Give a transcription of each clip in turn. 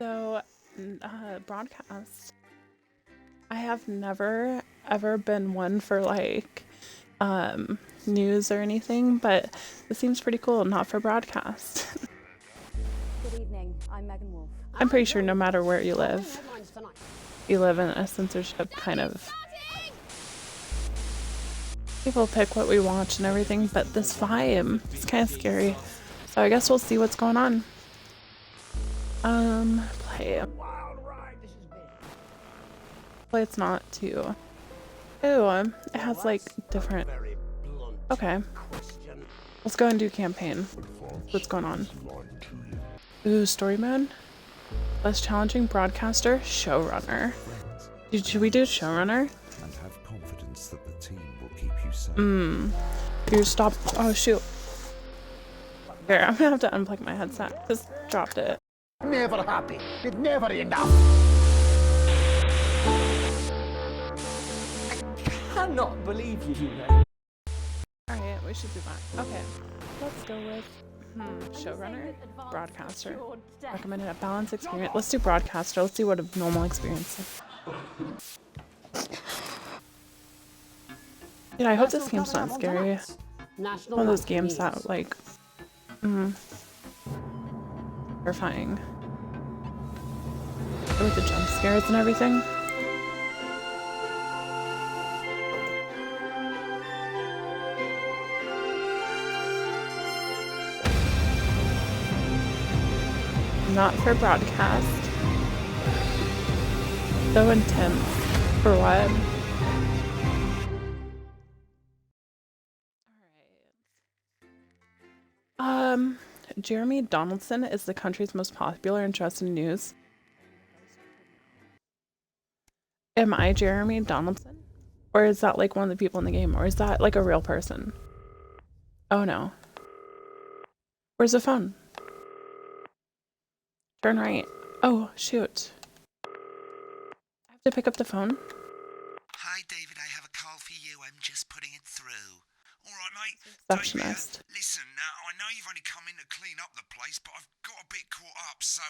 So, broadcast. I have never ever been one for like news or anything, but this seems pretty cool. Not for broadcast. Good evening. I'm Megan Wolf. I'm pretty sure no matter where you live in a censorship kind of. People pick what we watch and everything, but this vibe is kind of scary. So I guess we'll see what's going on. Play. It's not too. Ew, it has like different. Okay. Let's go and do campaign. What's going on? Ooh, story mode. Less challenging broadcaster, showrunner. Should we do showrunner? And have confidence that the team will keep you safe. You stop. Oh shoot. Here, I'm gonna have to unplug my headset. Just dropped it. Never happy. It's never enough. I cannot believe you, man. Alright, we should be back. Okay. Let's go with showrunner, broadcaster. Recommended a balanced experience. Let's do broadcaster. Let's see what a normal experience is. Dude, I hope this game's not scary. One of those games that like terrifying. With the jump scares and everything. Not for broadcast. So intense. For what? Alright. Jeremy Donaldson is the country's most popular and trusted news. Am I Jeremy Donaldson? Or is that like one of the people in the game? Or is that like a real person? Oh no. Where's the phone? Turn right. Oh, shoot. I have to pick up the phone. Hi, David. I have a call for you. I'm just putting it through. All right, mate. Receptionist. David, listen, I know you've only come in to clean up the place, but I've got a bit caught up, so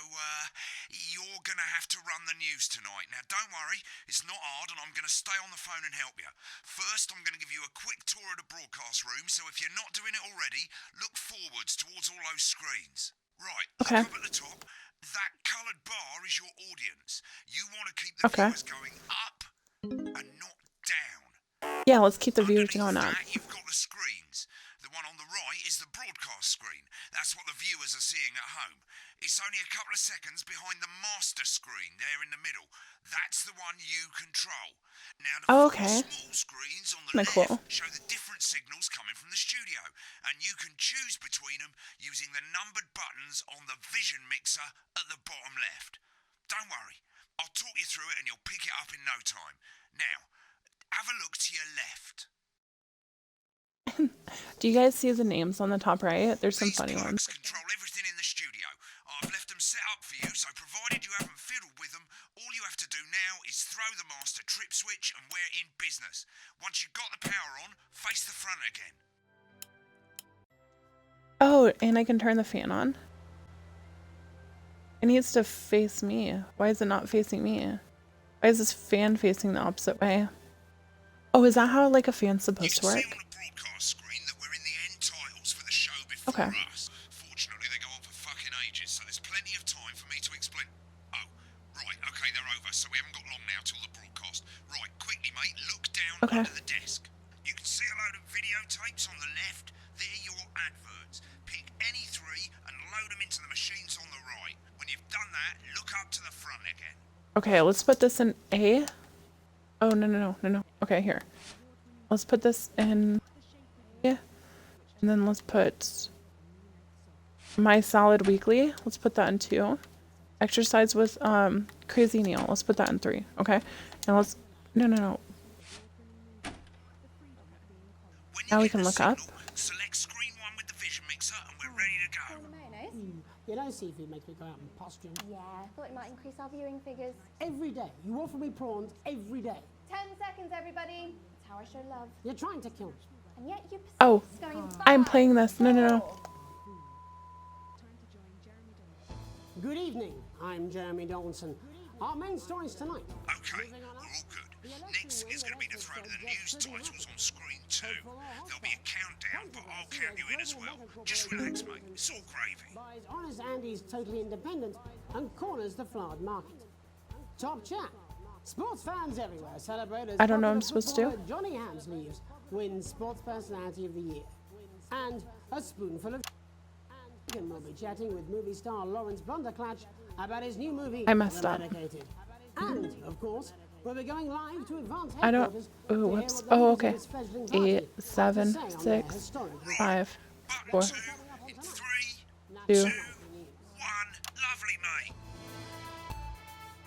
you're going to have to run the news tonight. Now, don't worry. It's not hard, and I'm going to stay on the phone and help you. First, I'm going to give you a quick tour of the broadcast room, so if you're not doing it already, look forwards towards all those screens. Right, Okay. Look up at the top. That coloured bar is your audience. You want to keep the viewers going up and not down. Yeah, let's keep the viewers going up. That, you've got the screens. The one on the right is the broadcast screen. That's what the viewers are seeing at home. It's only a couple of seconds behind the master screen there in the middle. That's the one you control. Now, the four small screens on the left show the different signals coming from the studio, and you can choose between them using the numbered buttons on the vision mixer at the bottom left. Don't worry, I'll talk you through it and you'll pick it up in no time. Now, have a look to your left. Do you guys see the names on the top right? There's some funny ones. Control everything in the studio. I've left them set up for you, so provided you haven't fiddled with them, all you have to do now is throw the master trip switch and we're in business. Once you've got the power on, face the front again. Oh, and I can turn the fan on. It needs to face me. Why is it not facing me? Why is this fan facing the opposite way? Oh, is that how like a fan's supposed to work? You can see on the broadcast screen that we're in the end titles for the show before us. Fortunately, they go on for fucking ages, so there's plenty of time for me to explain. Oh, right, okay, they're over, so we haven't got long now till the broadcast. Right, quickly, mate, look down under the desk. You can see a load of videotapes on the left. They're your adverts. Pick any three and load them into the machines on the right. When you've done that, look up to the front again. Okay, let's put this in A. Oh, no. Okay, here. Let's put this in... Yeah. And then let's put... My Salad Weekly. Let's put that in 2. Exercise with Crazy Neil. Let's put that in 3. Okay? And let's... No. Now we can look up. Select screen 1 with the vision mixer and we're ready to go. You know, seafood makes me go out and posture. Yeah, I thought it might increase our viewing figures. Every day. You offer me prawns every day. 10 seconds, everybody. That's how I show love. You're trying to kill me. And yet you Oh, going I'm playing this. No. Good evening. I'm Jeremy Donaldson. Our main stories tonight. Okay, we're all good. Next is going to be the throne of the news titles on screen 2. There'll be a countdown, but I'll count you in as well. Just relax, mate. It's all gravy. Buys Honest Andy's Totally Independent and corners the flowered market. Top chat. Sports fans everywhere celebrate as I don't know what I'm popular supposed to do. footballer Johnny Hamsleeves wins Sports Personality of the Year. And a spoonful of... And we'll be chatting with movie star Lawrence Blunderclatch about his new movie, I messed The up. Medicated. And, of course, we'll be going live to Advance I don't. headquarters Ooh, to hear whoops. what the Oh, leaders okay. of this fledgling party 8, have to 7, say on their 6, historic 5, Button 4, 2 in 3, 2. 2, 1. Lovely, mate.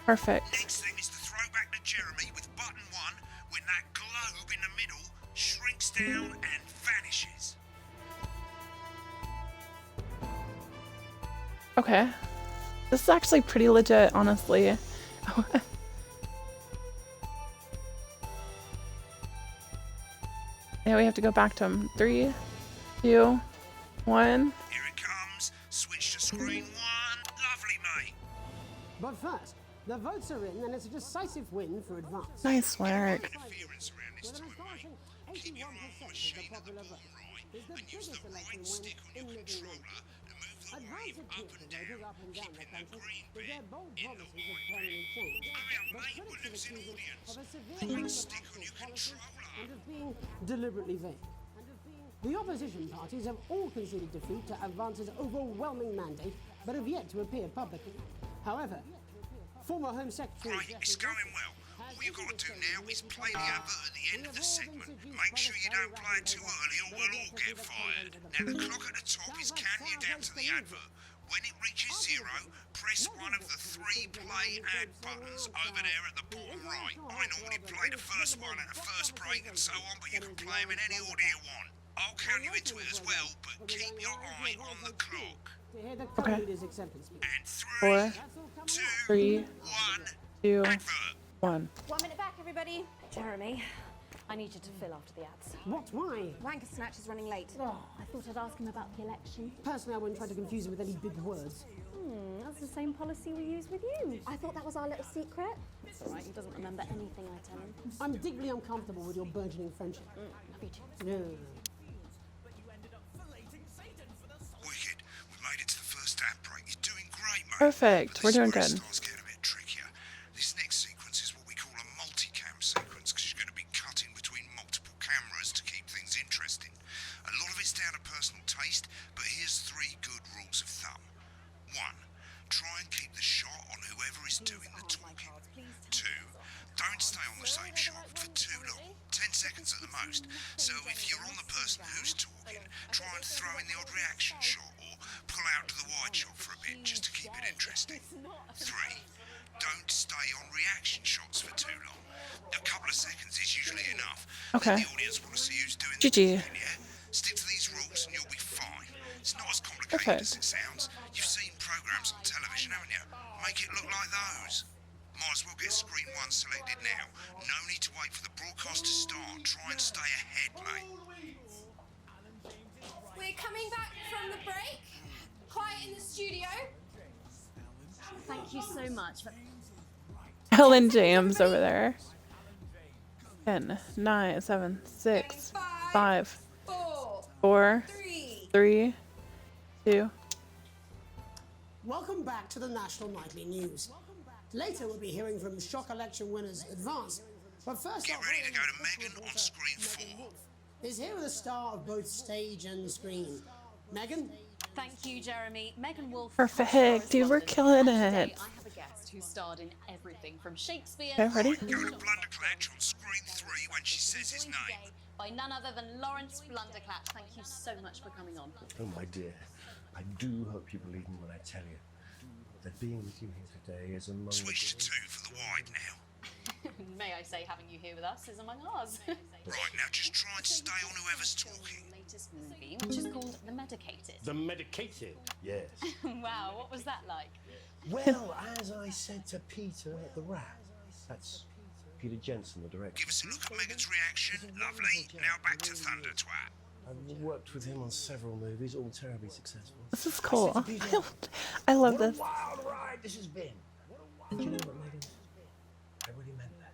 Perfect. Next thing is the throwback to Jeremy with button 1 when that globe in the middle shrinks down and vanishes. Okay. This is actually pretty legit, honestly. Yeah, we have to go back to him. 3, 2, 1. Here it comes. Switch to screen 1. Lovely, mate. But first, the votes are in and it's a decisive win for Advance. Nice work. Interference around this time, mate. Keep your arm machine at the bottom right and use the right stick on your controller to move the wave up and down, keeping the green bit in the white bit. Hurry up, mate. We're losing audience. Right stick on your controller. And of being deliberately vague. The opposition parties have all conceded defeat to Advance's overwhelming mandate, but have yet to appear publicly. However, former Home Secretary Right, it's going well. All you've got to do now is play the advert at the end of the segment. Make sure you don't play it too early or we'll all get fired. Now the clock at the top is counting you down to the advert. When it reaches 0, press one of the 3 play ad buttons over there at the bottom right. I normally play the first one at the first break and so on, but you can play them in any order you want. I'll count you into it as well, but keep your eye on the clock. to hear the Okay. co-leader's acceptance speech. And 4, 2, 3, 1, 2, advert. 1. 1 minute back, everybody. Jeremy, I need you to fill after the ads. What? Why? Wanker Snatch is running late. Oh, I thought I'd ask him about the election. Personally, I wouldn't try to confuse him with any big words. That's the same policy we use with you. I thought that was our little secret. It's all right, he doesn't remember anything I tell him. I'm deeply uncomfortable with your burgeoning friendship. Love you too. No. Wicked. We made it to the first ad break. You're doing great, mate. Perfect. But We're this is doing where it good. starts getting a bit trickier. This next sequence is what we call a multicam sequence because you're going to be cutting between multiple cameras to keep things interesting. A lot of it's down to personal taste, but here's 3 good rules of thumb. 1. Try and keep the shot on whoever is doing the talking. 2. Don't stay on the same shot for too long. 10 seconds at the most. So if you're on the person who's talking, try and throw in the odd reaction shot or pull out to the wide shot for a bit just to keep it interesting. 3. Don't stay on reaction shots for too long. A couple of seconds is usually enough. Okay. Then the audience want to see who's doing GG. the talking, yeah? Stick to these rules and you'll be fine. It's not as complicated Perfect. as it sounds. You've seen programs on television, haven't you? Make it look like those. Might as well get screen 1 selected now. No need to wait for the broadcast to start. Try and stay ahead, mate. We're coming back from the break. Quiet in the studio. Thank you so much. Ellen James over there. 10, 9, 7, 6, 5, 4, 4, 3. 3, 2. Welcome back to the National Nightly News. Later, we'll be hearing from shock election winners Advance. But first, Get our ready to go to program Megan on reporter, screen Megan 4. Wolf, is here with a star of both stage and screen. Megan? Thank you, Jeremy. Megan Wolf. Perfect. You were killing Today, it. I have a guest who starred in everything from Shakespeare Okay, ready? Go to Blunderclatch on screen 3 when she says his name. by none other than Lawrence Blunderclatch. Thank you so much for coming on. Oh, my dear, I do hope you believe me when I tell you that being with you here today is among Switch the to 2 for the wide now. May I say, having you here with us is among ours. Right, now just try and stay on whoever's talking. Latest movie, which is called The Medicated. The medicated, yes. Wow, what was that like? Well, as I said to Peter at the Rat, that's Peter Jensen, the director. Give us a look at Megan's reaction. Lovely. Now back to Thunder Twat. I've worked with him on several movies, all terribly successful. This is cool. I said to PJ, I love what a this. wild ride this has been. And you know what, Megan? I really meant that.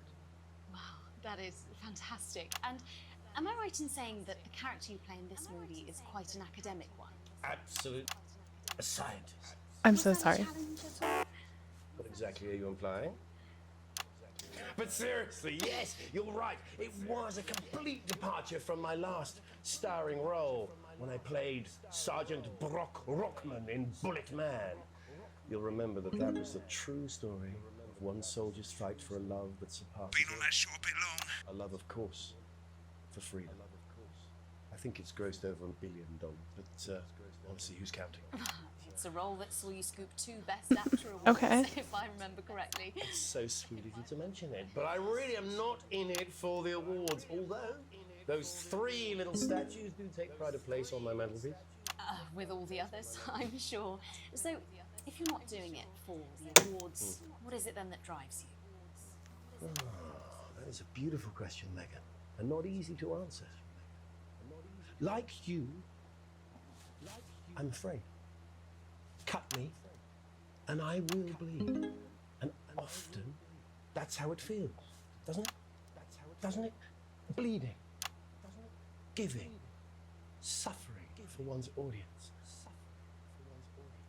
Wow, that is fantastic. And am I right in saying that the character you play in this movie is quite an academic one? Absolute. A scientist. I'm so sorry. What exactly are you implying? But seriously, yes, you're right. It was a complete departure from my last starring role when I played Sergeant Brock Rockman in Bullet Man. You'll remember that that was the true story of one soldier's fight for a love that surpasses Been on that show a bit long. a love, of course, for freedom. I think it's grossed over $1 billion, but honestly, who's counting? It's a role that saw you scoop 2 Best Actor awards, Okay. if I remember correctly. It's so sweet of you to mention it, but I really am not in it for the awards, although those 3 little statues do take pride of place on my mantelpiece. With all the others, I'm sure. So, if you're not doing it for the awards, what is it then that drives you? That is a beautiful question, Megan, and not easy to answer. Like you, I'm afraid. Cut me, and I will bleed. And often, that's how it feels, doesn't it? Doesn't it? Bleeding, giving, suffering for one's audience.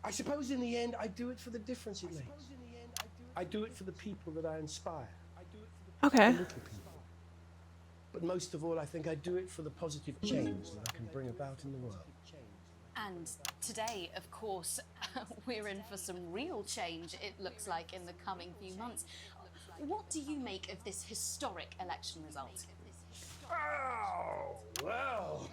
I suppose in the end, I do it for the difference it makes. I do it for the people that I inspire. Okay. Little people. But most of all, I think I do it for the positive change that I can bring about in the world. And today, of course, we're in for some real change, it looks like, in the coming few months. What do you make of this historic election result? Oh, well.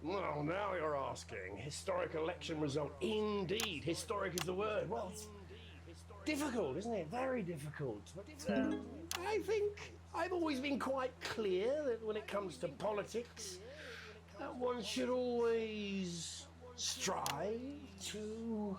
Well, now you're asking. Historic election result. Indeed. Historic is the word. Well, it's difficult, isn't it? Very difficult. But I think I've always been quite clear that when it comes to politics, one should always strive to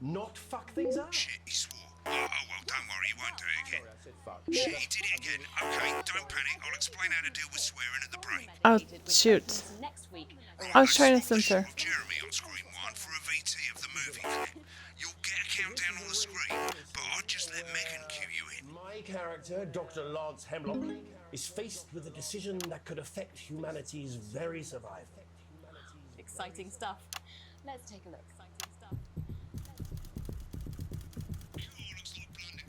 not fuck things up. Shit, he swore. Oh, well, don't worry, he won't do it again. I said fuck. Shit, he did it again. Okay, don't panic. I'll explain how to deal with swearing at the break. Oh, With shoot. Presidents Next week. I was trying to Let's put the censor. shot of Jeremy on screen 1 for a VT of the movie clip. You'll get a countdown on the screen, but I'll just let Megan cue you in. My character, Dr. Lance Hemlock, is faced with a decision that could affect humanity's very survival. Exciting stuff. Let's take a look.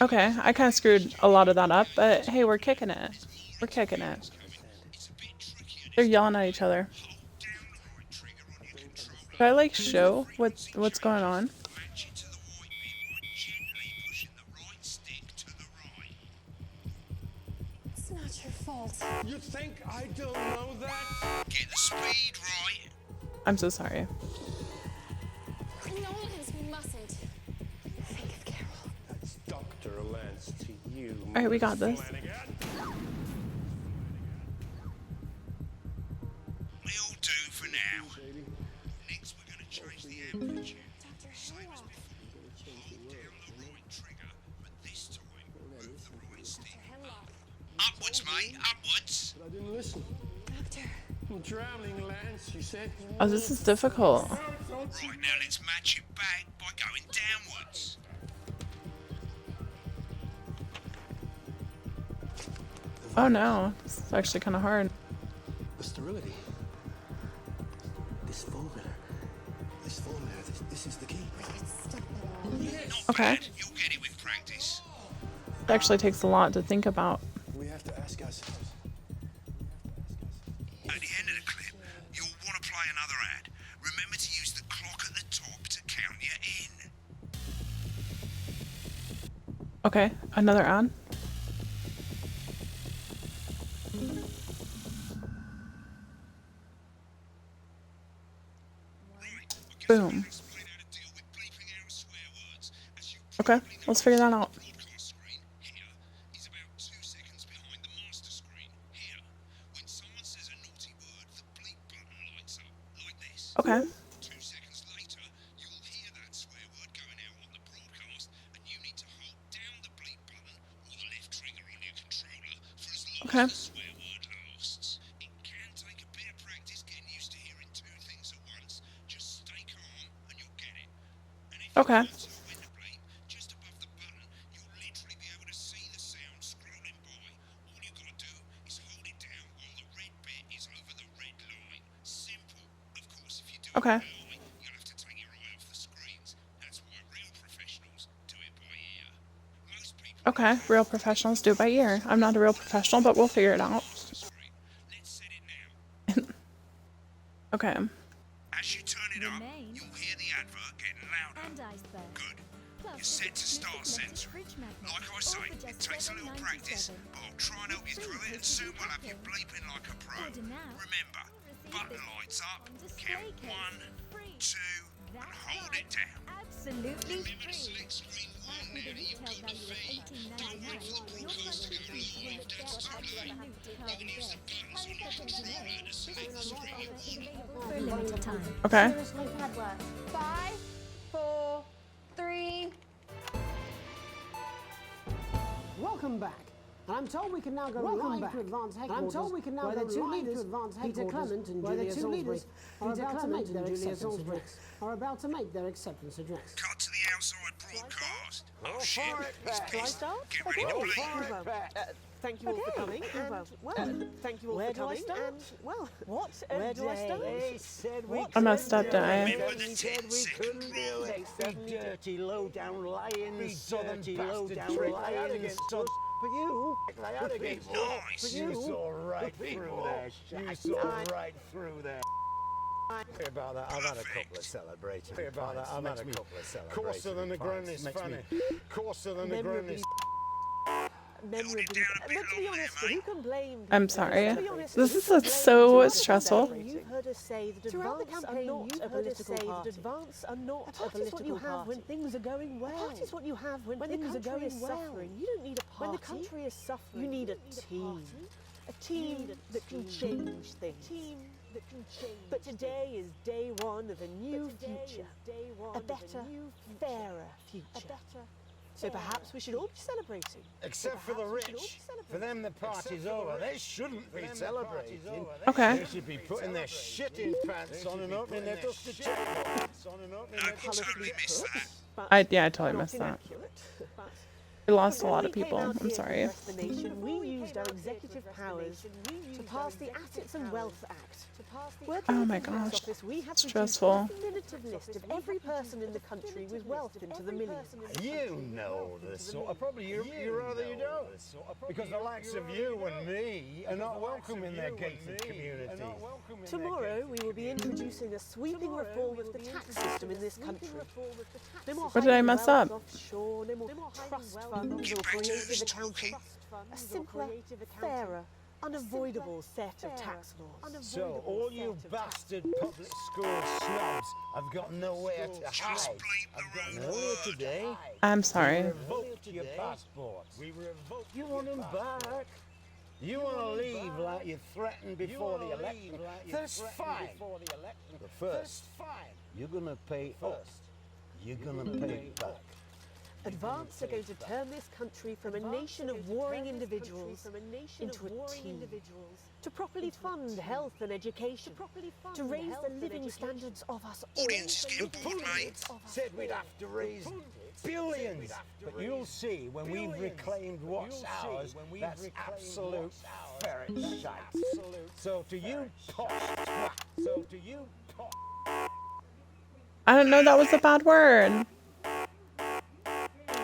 Okay, I kind of screwed a lot of that up, but hey, we're kicking it. We're kicking it. They're yelling at each other. Should I like show what's going on? Match it to the white bit by gently pushing the right stick to the right. It's not your fault. You think I don't know that? Get the speed right. I'm so sorry. Nolans, we mustn't. Think of Carol. That's Dr. Lance to you. All right, we got this. It'll do for now. Next, we're going to change the amplitude. Same as before. Hold down the right trigger, but this time, move the right stick. Upwards, mate, upwards. I didn't listen. Doctor. I'm drowning, Lance, you said. Oh, this is difficult. Right, now let's match it back by going downwards. Oh no, this is actually kind of hard. The sterility. This formula, this is the key. Not Okay. bad. You'll get it with practice. It actually takes a lot to think about. We have to ask ourselves. At the end of the clip, you'll want to play another ad. Remember to use the clock at the top to count you in. Okay, another ad. Boom. Explain how to deal with bleeping out swear words. As you Okay, let's figure that out. broadcast screen here is about 2 seconds behind the master screen here. When someone says a naughty word, the bleep button lights up like this. Okay. 2 seconds later, you'll hear that swear word going out on the broadcast, and you need to hold down the bleep button or the left trigger on your controller for as long Okay. as the swear word lasts. It can take a bit of practice Okay. Just above the button, you'll literally be able to see the sound scrolling by. All you've got to do is hold it down while the red bit is over the red line. Simple. Of course, if you do Okay. it by eye, you'll have to take your eye off the screens. That's why real professionals do it by ear. Most people Okay. Real professionals do it by ear. I'm not a real professional, but we'll figure it out. screen. Let's set it now. Okay. As you turn it up, you'll hear the advert getting louder. And iceberg. Good. Plus, You're set to start use the connected censoring. fridge magnet, Like I all say, for it just takes a little practice, $7.97. but I'll try and help you through it, and soon we'll have you bleeping like a pro. Order now. Remember, Receive button this lights up, on display count case. 1, Free. 2, and That's hold right. it down. Absolutely Remember to free. select screen 1 With now a that you've retail got the value of feed. Don't wait for the $18.99, your broadcast to country go fees will live, get that's too late. new You carbon can use the bill. buttons on your controller to select the screen. For a limited time. Okay. Seriously, Padworth. 5, 4, 3. Welcome back. And I'm told we can now go live to advance headquarters. I'm told we can now go two leaders, Peter Clement and Julia Salisbury, are about to make their acceptance address. Are about to make their acceptance address. Cut to the outside broadcast. Oh shit, he's pissed. Get ready to Oh, bleep. thank you all for coming. And, well, thank you all where for do I coming. start? And, well, What? where do I start? They said we I messed up, didn't I? Remember the They said 10 we second couldn't do rule. it. certainly Be did. dirty, low-down lions, Be southern dirty, bastard low-down trick. lions. But But you, the people, Nice. you saw right the through people, there. You I- saw right through there. Sorry about that. I've had a couple of celebrating. Sorry about that. I've had a couple of celebrating. Coarser than a granny is funny. Coarser than a granny. Memorably. down a bit But to be longer, honest, mate. who can blame? I'm sorry. To be honest, This who is can so blame- stressful. You've heard us say that Throughout the advance are campaign, not you've a heard us political say that party. advance are not A a party is what you political have when party. things are going well. A party is what you have when the things are country going is well. suffering. You don't need a party. When the country is suffering, you need a you don't team. A team that can change things. that can change. But today is day one of a new future. A better, fairer future. So perhaps we should all be celebrating. Except for the rich. For them, the party's over. They shouldn't be celebrating. Okay. They should be putting their shitting pants on and opening their dusty checkbooks. No, you totally missed that. I totally Not missed that. inaccurate. We lost a When lot we of came people. out I'm here to sorry. address the nation, we used our executive powers to pass the Assets and Wealth Act. Working Oh with my the tax gosh. office, we have Stressful. produced a definitive list of every person in the country with wealth into the millions. You know the sort of, probably you rather you don't. Because the likes of you and me are not welcome in their gated community. Tomorrow, we will be introducing a sweeping reform of the tax system in this country. No more What did I hiding mess wealth up? offshore, no more trust funds or creative accounting. A simpler, fairer, unavoidable set of tax laws. So all you bastard public school snobs have got nowhere to hide. I've got nowhere today. I'm sorry. Revoked your passports. You want them back. You want to leave like you threatened before the election. That's fine. But first, you're going to pay up. You're going to pay back. Advance are going to turn this country from a nation of warring individuals into a team. To properly fund health and education. To raise the living standards of us all. Audience is getting bored, mate. Said we'd have to raise billions. But you'll see when we've reclaimed what's ours, that's absolute ferret shite. So to you posh twat. I didn't know that was a bad word.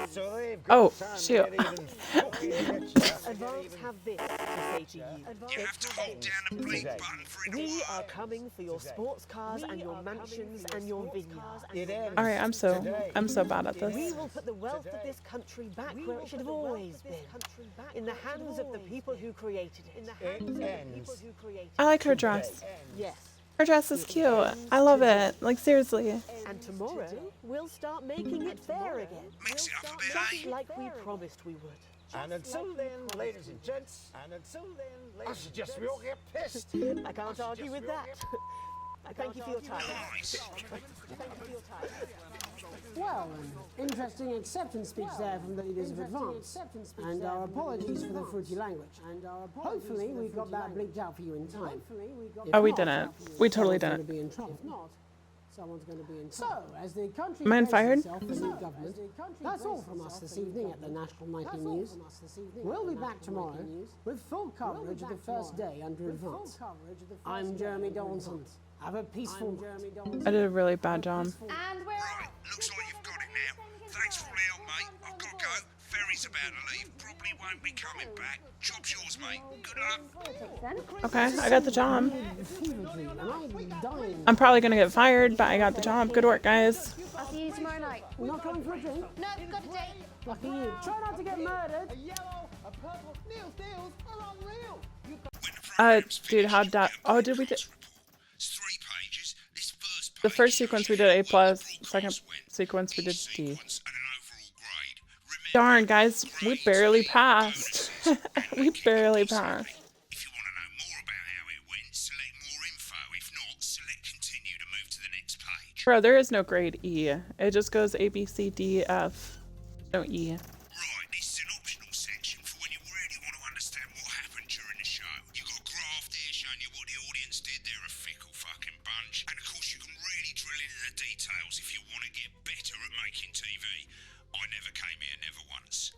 So they've Oh, got time to shoot. get even fucking richer. Advance have this to say to you. You have to hold down the bleep button for it to We work. are coming for your sports cars and your mansions and your vineyards. It ends All right, I'm so bad at We this. will put the wealth of this country back where it should have always been. In the hands of the people who created it. It ends. I like her dress. Yes. Her dress is cute. I love it. Like seriously. And tomorrow, we'll start making it fair again. Mix it up a bit, Just eh? like we promised we would. And until then, ladies and gents, I suggest we all get pissed. I can't argue with that. Thank you for your time. Nice. Well, an interesting acceptance speech there from the leaders of Advance. And our apologies for the fruity language. Hopefully we got that bleeped out for you in time. Oh, we If not, didn't. We totally someone's didn't. gonna be in trouble. If not, Someone's going to be in. So, as the country Am I faces fired? itself a new government, that's all from us this evening at the National Nightly News. We'll be back tomorrow with full coverage of the first day under advance. I'm Jeremy Donaldson. Have a peaceful night. I did a really bad job. And we're Right, looks like you've got it now. Thanks for all the help, mate. I've got to go. Ferry's about to leave. Probably won't be coming back. Job's yours, mate. Good luck. Okay, I got the job. I'm probably gonna get fired, but I got the job. Good work, guys. I'll see you tomorrow night. We're not going for a drink? No, got a date. Lucky you. Try not to get murdered. Dude, how'd that? Oh, did we do? The first sequence we did A+. Second sequence we did D. Darn, guys, we barely passed. We barely passed. If you want to know more about how it went, select more info. If not, select continue to move to the next page. Bro, there is no grade E. It just goes A, B, C, D, F. No E. Right, this is an optional section for when you really want to understand what happened during the show. You got a graph there showing you what the audience did. They're a fickle fucking bunch. And of course, you can really drill into the details if you want to get better at making TV. I never came here, never once.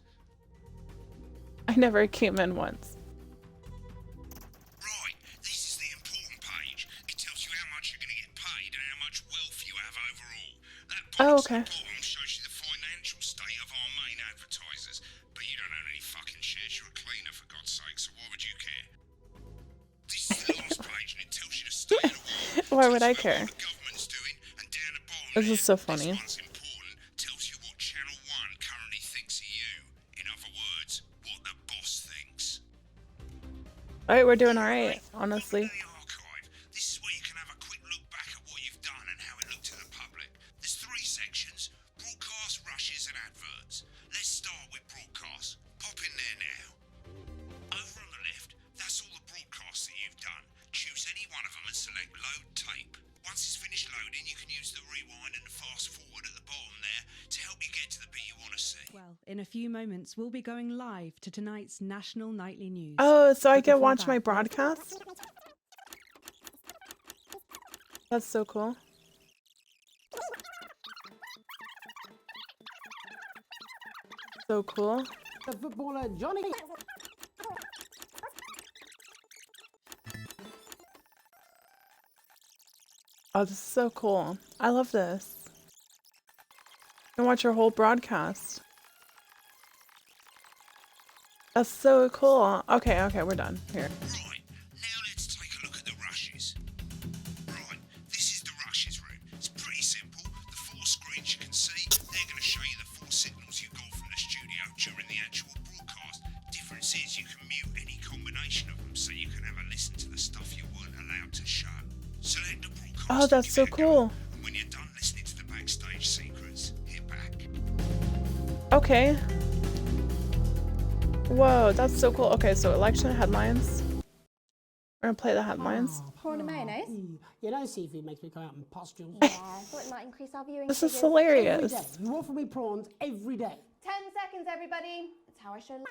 I never came in once. Right, this is the important page. It tells you how much you're going to get paid and how much wealth you have overall. That Oh, box okay. at the bottom shows you the financial state of our main advertisers. But you don't own any fucking shares. You're a cleaner, for God's sake, so why would you care? This is the last page and it tells you the state of the world. Why would I care? What the government's doing, and down the bottom This is so this funny. one's important, tells you what Channel 1 currently thinks of you. In other words, what the boss thinks. Alright, we're doing alright, honestly. The archive. This is where you can have a quick look back at what you've done and how it looked to the public. There's 3 sections: broadcast, rushes, and adverts. Let's start with broadcast. Pop in there now. Over on the left, that's all the broadcasts that you've done. Choose any one of them and select load tape. Once it's finished loading, you can use the rewind and the fast forward at the bottom there to help you get to the bit you want to see. Well, in a few moments, we'll be going live to tonight's National Nightly News. Oh, so I But can before watch that- my broadcast? That's so cool. So cool. The footballer Johnny. Oh, this is so cool. I love this. You can watch your whole broadcast. That's so cool. Okay, we're done. Here. Right, now let's take a look at the rushes. Right, this is the rushes room. It's pretty simple. The 4 screens you can see, they're going to show you the 4 signals you got from the studio during the actual broadcast. Difference is you can mute any combination of them so you can have a listen to the stuff you weren't allowed to show. Select the broadcast. Oh, that's so cool. And when you're done listening to the backstage secrets, hit back. Okay. Whoa, that's so cool. Okay, so election headlines. We're gonna play the headlines. Corn and mayonnaise? You know, seafood makes me go out in pustules. Yeah, I thought it might increase our viewing This is figures. Every hilarious. day. You offer me prawns every day. 10 seconds, everybody. That's how I show love.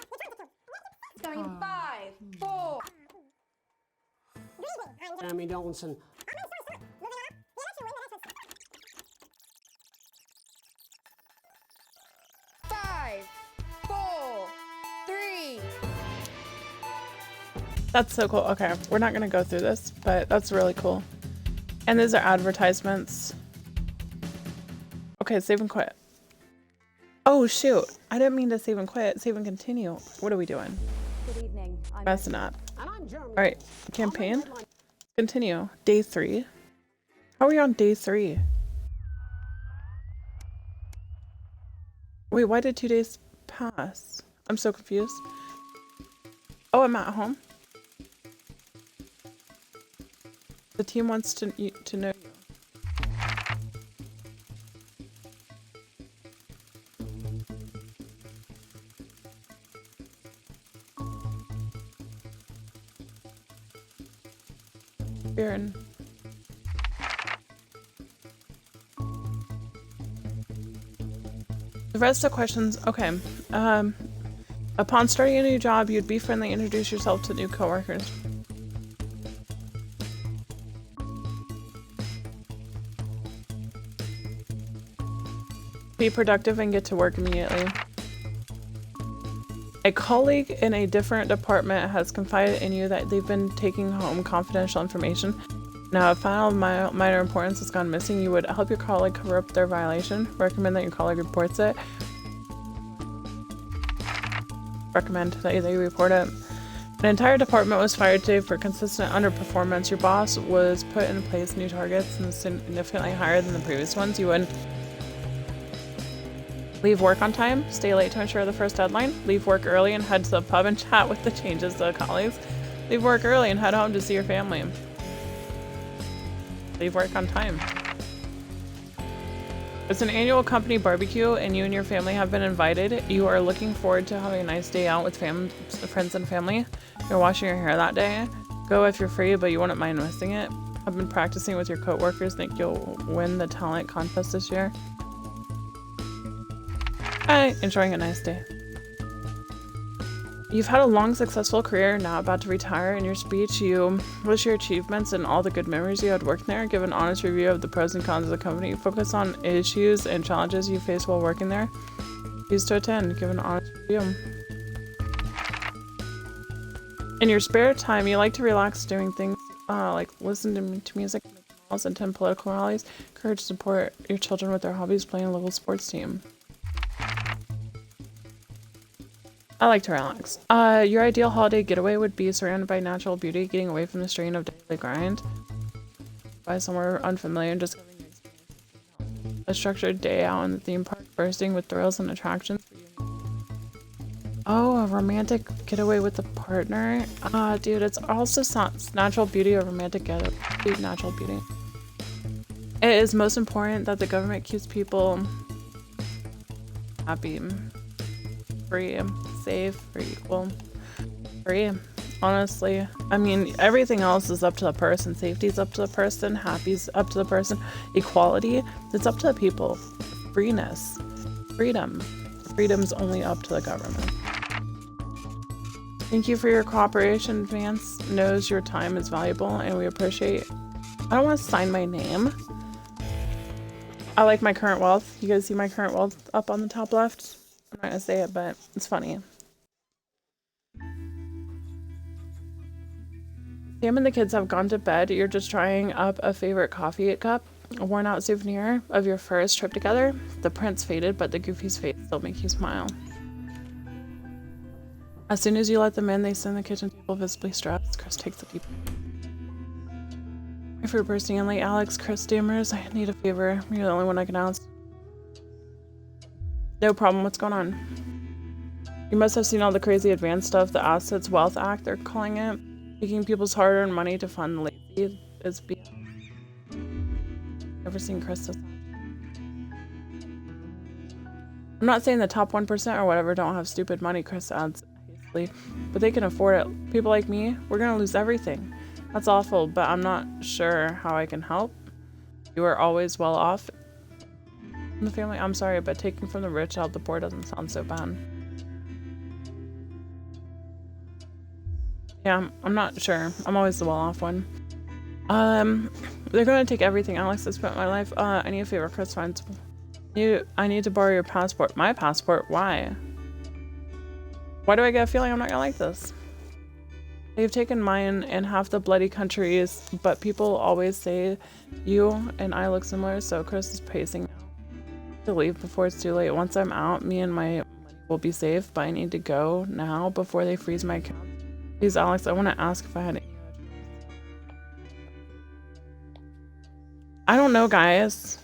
It's going in 5, 4. Jeremy Donaldson. 5, 4, 3. That's so cool. Okay, we're not gonna go through this, but that's really cool. And these are advertisements. Okay, save and quit. Oh shoot, I didn't mean to save and quit. Save and continue. What are we doing? Good evening. I'm Messing up. And I'm Jeremy. All right, campaign. Continue. Day 3. How are we on day 3? Wait, why did 2 days pass? I'm so confused. Oh, I'm at home. The team wants to know you. Baron. The rest of questions, okay. Upon starting a new job, you'd be friendly, introduce yourself to new coworkers. Be productive and get to work immediately. A colleague in a different department has confided in you that they've been taking home confidential information. Now, if file of minor importance has gone missing, you would help your colleague cover up their violation. Recommend that your colleague reports it. Recommend that they report it. An entire department was fired today for consistent underperformance. Your boss was put in place new targets and significantly higher than the previous ones. You would leave work on time, stay late to ensure the first deadline, leave work early and head to the pub and chat with the changes to colleagues, leave work early and head home to see your family. Leave work on time. It's an annual company barbecue and you and your family have been invited. You are looking forward to having a nice day out with friends and family. You're washing your hair that day. Go if you're free, but you wouldn't mind missing it. I've been practicing with your coworkers. Think you'll win the talent contest this year. Hi, enjoying a nice day. You've had a long, successful career, now about to retire. In your speech, you list your achievements and all the good memories you had working there. Give an honest review of the pros and cons of the company. Focus on issues and challenges you faced while working there. Please to attend. Give an honest review. In your spare time, you like to relax doing things like listen to music, attend political rallies, encourage support your children with their hobbies, playing a local sports team. I like to relax. Your ideal holiday getaway would be surrounded by natural beauty, getting away from the strain of daily grind. By somewhere unfamiliar and just a structured day out in the theme park, bursting with thrills and attractions. Oh, a romantic getaway with a partner. Dude, it's also natural beauty, a romantic getaway, natural beauty. It is most important that the government keeps people happy, free, safe, or equal. Free, honestly. I mean, everything else is up to the person. Safety is up to the person. Happy's up to the person. Equality, it's up to the people. Freeness, freedom. Freedom's only up to the government. Thank you for your cooperation. Vance knows your time is valuable and we appreciate. I don't want to sign my name. I like my current wealth. You guys see my current wealth up on the top left? I'm not gonna say it, but it's funny. Sam and the kids have gone to bed. You're just trying up a favorite coffee cup, a worn out souvenir of your first trip together. The print's faded, but the goofy's face still makes you smile. As soon as you let them in, they sit in the kitchen table visibly stressed. Chris takes a deep breath. If you're bursting in late, Alex, Chris stammers, I need a favor. You're the only one I can ask. No problem, what's going on? You must have seen all the crazy advanced stuff, the Assets Wealth Act, they're calling it. Taking people's hard-earned money to fund the lazy is beyond. Never seen Chris do that. I'm not saying the top 1% or whatever don't have stupid money, Chris adds hastily, but they can afford it. People like me, we're gonna lose everything. That's awful, but I'm not sure how I can help. You are always well off in the family. I'm sorry, but taking from the rich to help the poor doesn't sound so bad. Yeah, I'm not sure. I'm always the well-off one. They're gonna take everything. Alex, I spent my life. I need a favor, Chris finds. I need to borrow your passport. My passport? Why? Why do I get a feeling I'm not gonna like this? They've taken mine and half the bloody countries, but people always say you and I look similar, so Chris is pacing to leave before it's too late. Once I'm out, me and my money will be safe, but I need to go now before they freeze my account. Please, Alex, I want to ask if I had any. I don't know, guys.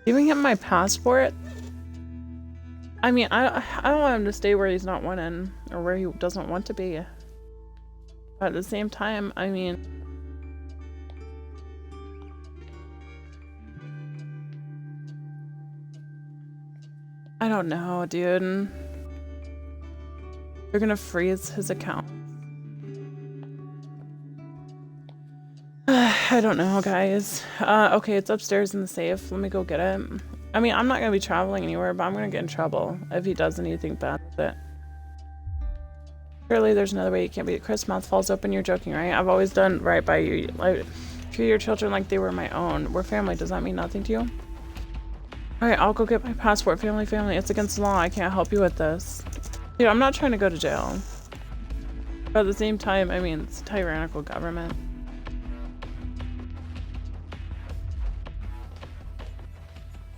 Giving him my passport? I mean, I don't want him to stay where he's not wanted or where he doesn't want to be. But at the same time, I mean, I don't know, dude. They're gonna freeze his account. I don't know, guys. Okay, it's upstairs in the safe. Let me go get it. I mean, I'm not gonna be traveling anywhere, but I'm gonna get in trouble if he does anything bad with it. Surely there's another way you can't be. Chris, mouth falls open. You're joking, right? I've always done right by you. Like, treat your children like they were my own. We're family. Does that mean nothing to you? Alright, I'll go get my passport. Family. It's against the law. I can't help you with this. Dude, I'm not trying to go to jail. But at the same time, I mean, it's a tyrannical government.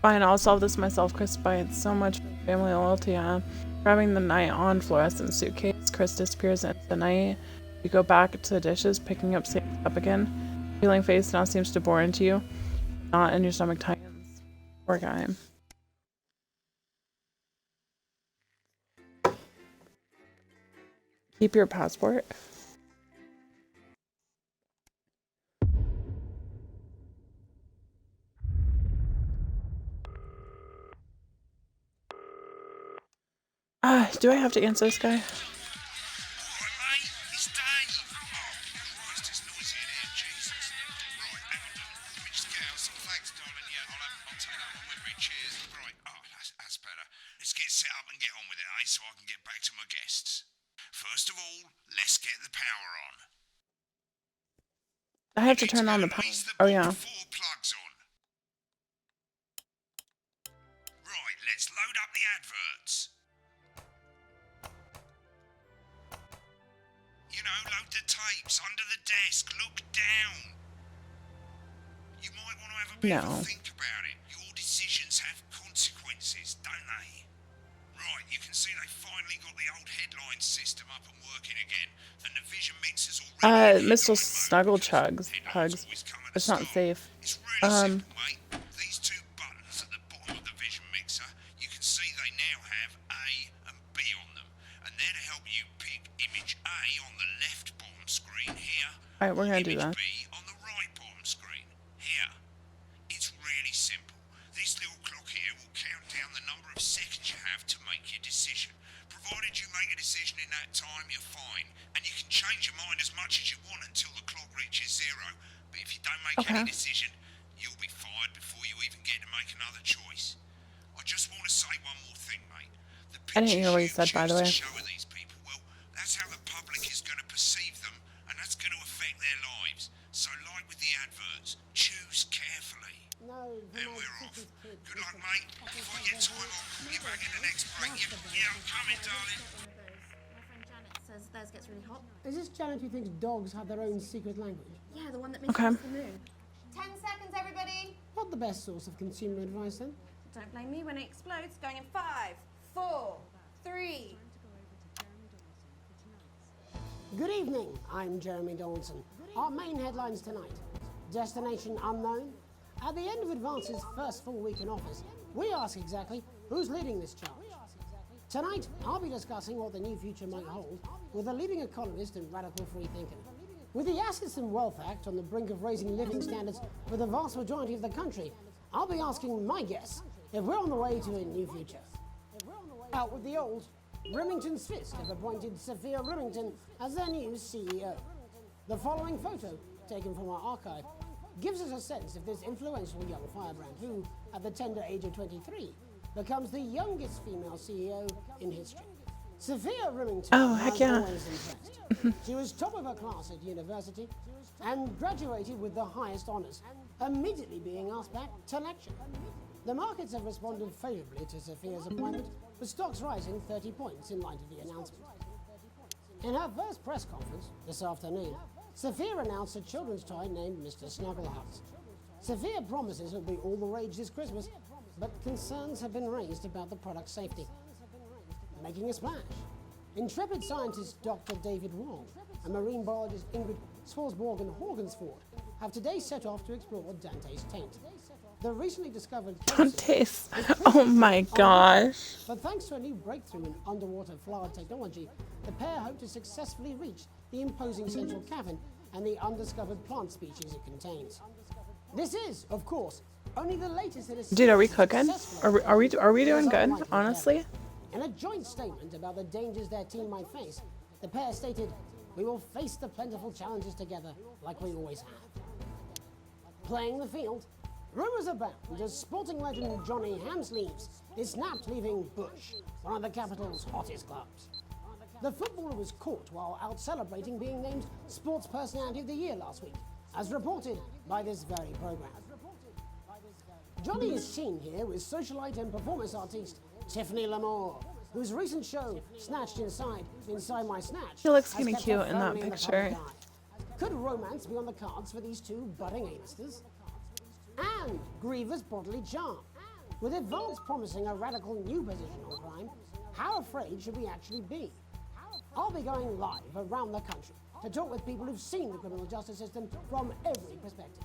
Fine, I'll solve this myself, Chris. By so much family loyalty. Grabbing the night on fluorescent suitcase. Chris disappears into the night. You go back to the dishes, picking up Sam's cup again. Feeling face now seems to bore into you. Not in your stomach tightens. Poor guy. Keep your passport. Do I have to answer this guy? Let's get set up and get on with it, eh? So I can get back to my guests. First of all, let's get the power on. I have to turn on the power. Oh yeah. Plugs on. Right, let's load up the adverts. You know, load the tapes under the desk. Look down. You might want to have a bit of a think about it. Your decisions have consequences, don't they? Right, you can see they finally got the old headline system up and working again, and the vision mixers already. Mr. Snuggle Chugs. Hugs. It's not safe. It's really simple, mate. These two buttons at the bottom of the vision mixer, you can see they now have A and B on them, and they're to help you pick image A on the left bottom screen here. Alright, we're gonna do that. B on the right bottom screen here. It's really simple. This little clock here will count down the number of seconds you have to make your decision. Provided you make a decision in that time, you're fine. And you can change your mind as much as you want until the clock reaches 0. But if you don't make any decision, you'll be fired before you even get to make another choice. I just want to say one more thing, mate. The I didn't hear what he said, by the way. show of these people, well, that's how the public is going to perceive them, and that's going to affect their lives. So like with the adverts, choose carefully. No, and we're off. Good luck, mate. If I get time, I'll call you back in the next break. Yeah, I'm coming, darling. My friend Janet says theirs gets really hot. Is this Janet who thinks dogs have their own secret language? Yeah, the one that makes the moon. 10 seconds, everybody. Not the best source of consumer advice, then. Don't blame me when it explodes. Going in 5, 4, 3. Good evening, I'm Jeremy Dawson. Our main headlines tonight. Destination unknown. At the end of Advance's first full week in office, we ask exactly who's leading this charge. Tonight, I'll be discussing what the new future might hold with a leading economist and radical free thinker. With the Assets and Wealth Act on the brink of raising living standards for the vast majority of the country, I'll be asking my guests if we're on the way to a new future. Out with the old, Remington's Fist have appointed Sophia Remington as their new CEO. The following photo, taken from our archive, gives us a sense of this influential young firebrand who, at the tender age of 23, becomes the youngest female CEO in history. Sophia Remington has always impressed. She was top of her class at university and graduated with the highest honours, immediately being asked back to lecture. The markets have responded favourably to Sophia's appointment, with stocks rising 30 points in light of the announcement. In her first press conference this afternoon, Sophia announced a children's toy named Mr. Snugglehugs. Sophia promises it'll be all the rage this Christmas, but concerns have been raised about the product's safety. Making a splash, intrepid scientist Dr. David Wong and marine biologist Ingrid Swarsborg-Horgensford have today set off to explore Dante's taint. The recently discovered Dante's. Oh my gosh. But thanks to a new breakthrough in underwater flower technology, the pair hope to successfully reach the imposing central cavern and the undiscovered plant species it contains. This is, of course, only the latest in a Dude, are we cooking? Are we doing good? Honestly. In a joint statement about the dangers their team might face, the pair stated, "We will face the plentiful challenges together like we always have." Playing the field, rumours abound as sporting legend Johnny Hamsleeves is snapped leaving Bush, one of the capital's hottest clubs. The footballer was caught while out celebrating being named Sports Personality of the Year last week, as reported by this very programme. Johnny is seen here with socialite and performance artiste Tiffany Lamore, whose recent show, Snatched Inside My Snatch, She looks has kinda kept cute her in that firmly the picture. public eye. Could romance be on the cards for these two budding A-listers? And grievous bodily charm. With advance promising a radical new position on crime, how afraid should we actually be? I'll be going live around the country to talk with people who've seen the criminal justice system from every perspective.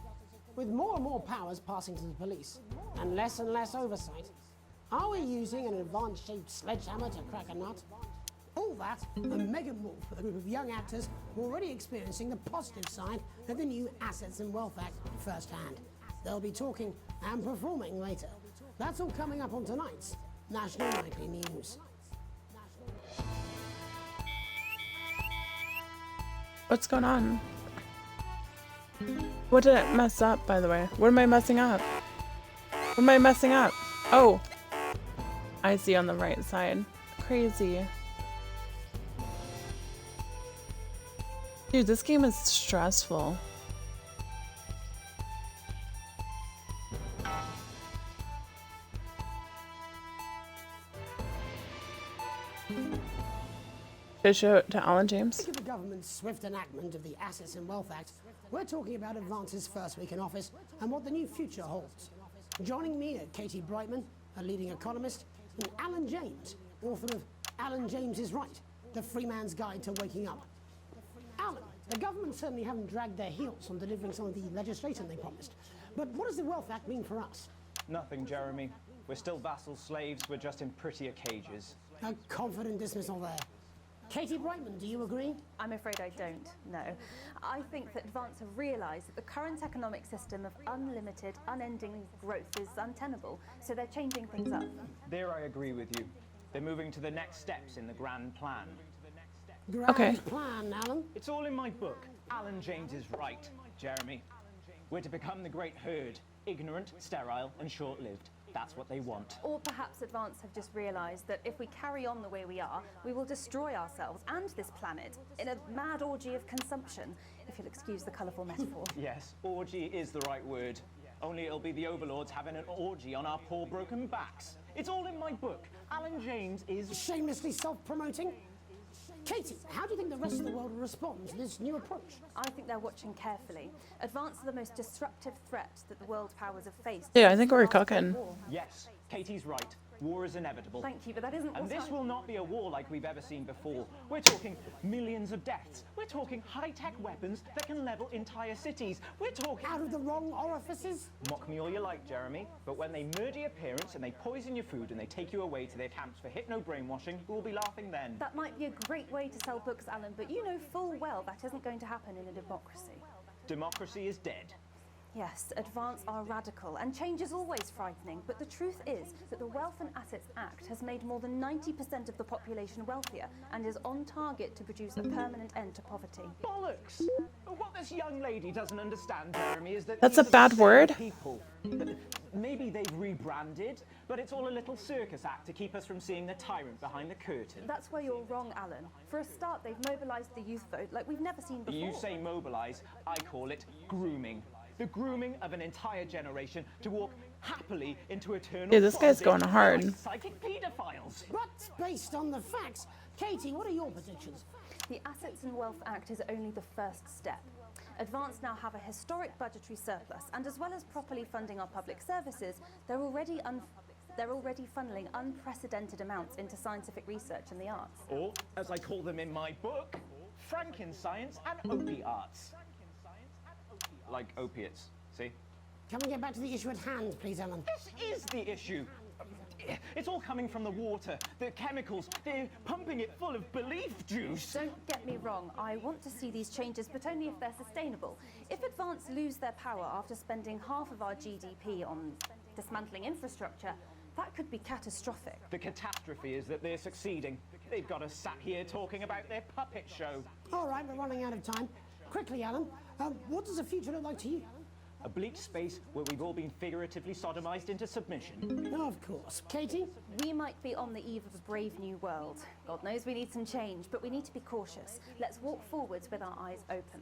With more and more powers passing to the police and less oversight, are we using an advanced-shaped sledgehammer to crack a nut? All that and mega more for a group of young actors already experiencing the positive side of the new Assets and Wealth Act firsthand. They'll be talking and performing later. That's all coming up on tonight's National Nightly News. What's going on? What did I mess up, by the way? What am I messing up? What am I messing up? Oh! I see on the right side. Crazy. Dude, this game is stressful. Should I show it to Alan James? Speaking of the government's swift enactment of the Assets and Wealth Act, we're talking about Advance's first week in office and what the new future holds. Joining me are Katie Brightman, a leading economist, and Alan James, author of Alan James is Right, The Free Man's Guide to Waking Up. Alan, the government certainly haven't dragged their heels on delivering some of the legislation they promised. But what does the Wealth Act mean for us? Nothing, Jeremy. We're still vassal slaves, we're just in prettier cages. A confident dismissal there. Katie Brightman, do you agree? I'm afraid I don't, no. I think that Advance have realised that the current economic system of unlimited, unending growth is untenable, so they're changing things up. There I agree with you. They're moving to the next steps in the grand plan. Grand plan, Alan? It's all in my book. Alan James is Right, Jeremy. We're to become the great herd, ignorant, sterile, and short-lived. That's what they want. Or perhaps Advance have just realised that if we carry on the way we are, we will destroy ourselves and this planet in a mad orgy of consumption, if you'll excuse the colourful metaphor. Yes, orgy is the right word. Only it'll be the overlords having an orgy on our poor broken backs. It's all in my book. Alan James is... Shamelessly self-promoting? Katie, how do you think the rest of the world will respond to this new approach? I think they're watching carefully. Advance are the most disruptive threat that the world powers have faced. Yeah, I think we're cooking. Yes, Katie's right. War is inevitable. Thank you, but that isn't And what this will not be a war like we've ever seen before. We're talking millions of deaths. We're talking high-tech weapons that can level entire cities. We're talking... Out of the wrong orifices? Mock me all you like, Jeremy, but when they murder your parents and they poison your food and they take you away to their camps for hypno-brainwashing, who will be laughing then? That might be a great way to sell books, Alan, but you know full well that isn't going to happen in a democracy. Democracy is dead. Yes, Advance are radical, and change is always frightening, but the truth is that the Wealth and Assets Act has made more than 90% of the population wealthier and is on target to produce a permanent end to poverty. Bollocks! What this young lady doesn't understand, Jeremy, is that That's these a are bad the same word. People. Maybe they've rebranded, but it's all a little circus act to keep us from seeing the tyrant behind the curtain. That's where you're wrong, Alan. For a start, they've mobilised the youth vote like we've never seen before. You say mobilise, I call it grooming. The grooming of an entire generation to walk happily into eternal Dude, this guy's bondage going hard. like psychic paedophiles. But based on the facts, Katie, what are your predictions? The Assets and Wealth Act is only the first step. Advance now have a historic budgetary surplus, and as well as properly funding our public services, they're already funneling unprecedented amounts into scientific research and the arts. Or, as I call them in my book, Frankenscience and opiates. Like opiates, see? Can we get back to the issue at hand, please, Alan? This is the issue. It's all coming from the water, the chemicals. They're pumping it full of belief juice. Don't get me wrong, I want to see these changes, but only if they're sustainable. If Advance lose their power after spending half of our GDP on dismantling infrastructure, that could be catastrophic. The catastrophe is that they're succeeding. They've got us sat here talking about their puppet show. All right, we're running out of time. Quickly, Alan, what does the future look like to you? A bleak space where we've all been figuratively sodomized into submission. Of course. Katie? We might be on the eve of a brave new world. God knows we need some change, but we need to be cautious. Let's walk forwards with our eyes open.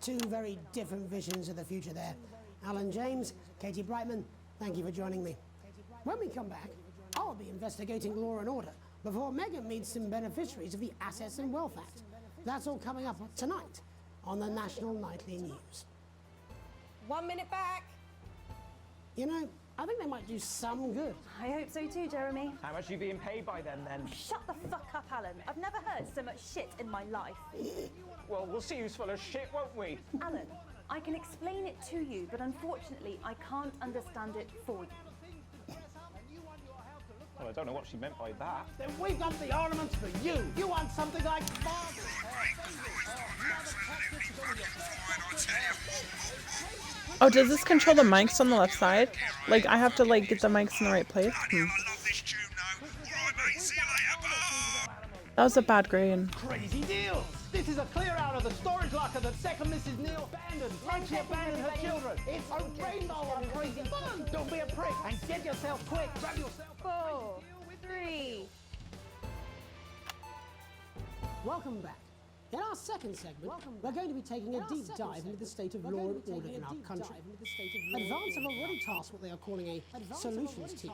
Two very different visions of the future there. Alan James, Katie Brightman, Thank you for joining me. When we come back, I'll be investigating law and order before Megan meets some beneficiaries of the Assets and Wealth Act. That's all coming up tonight on the National Nightly News. 1 minute back. You know, I think they might do some good. I hope so too, Jeremy. How much are you being paid by them then? Shut the fuck up, Alan. I've never heard so much shit in my life. Well, we'll see who's full of shit, won't we? Alan, I can explain it to you, but unfortunately, I can't understand it for you. Well, I don't know what she meant by that. Then we've got the ornaments for you. You want something like Oh, does this control the mics on the left side? Like, I have to, like, get the mics in the right place? That was a bad grade. Crazy deal! This is a clear out of the storage locker that second Mrs. Neal abandoned. And she abandoned her children. It's a rainbow of crazy fun! Don't be a prick and get yourself quick. Grab yourself. 4, 3. Welcome back. In our second segment, we're going to be taking a deep dive into the state of law and order in our country. Advance have already tasked what they are calling a solutions team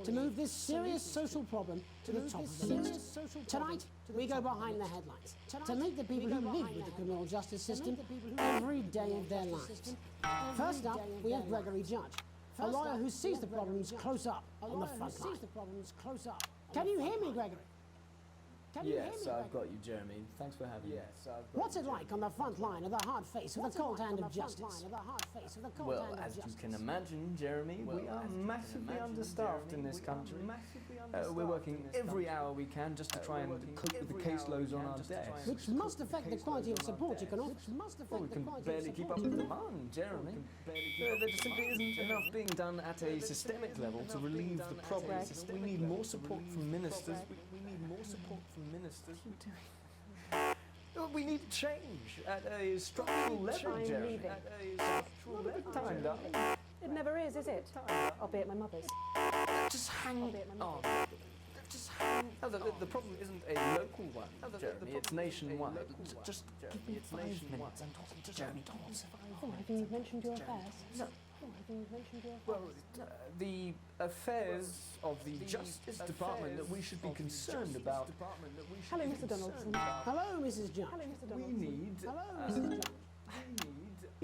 to move this serious social problem to the top of the list. Tonight, we go behind the headlines to meet the people who live with the criminal justice system every day of their lives. First up, we have Gregory Judge, a lawyer who sees the problems close up on the front line. Can you hear me, Gregory? Yes, I've got you, Jeremy. Thanks for having me. What's it like on the front line of the hard face with the cold hand of justice? Well, as you can imagine, Jeremy, we are massively understaffed in this country. We're working every hour we can just to try and cope with the caseloads on our desk. Which must affect the quality of support you can offer. Well, we can barely keep up with demand, Jeremy. There just simply isn't enough being done at a systemic level to relieve the problem. We need more support from ministers. We need more support from ministers. We need change at a structural level, Jeremy. At a structural level. Time, darling. It never is it? I'll be at my mother's. Just hang on. Just hang on. The problem isn't a local one, Jeremy. It's nationwide. Just give me 5 minutes. I'm talking to Jeremy Donaldson. Oh, have you mentioned your affairs? No. Well, the affairs of the Justice Department that we should be concerned about. Hello, Mr. Donaldson. Hello, Mrs. Judge. We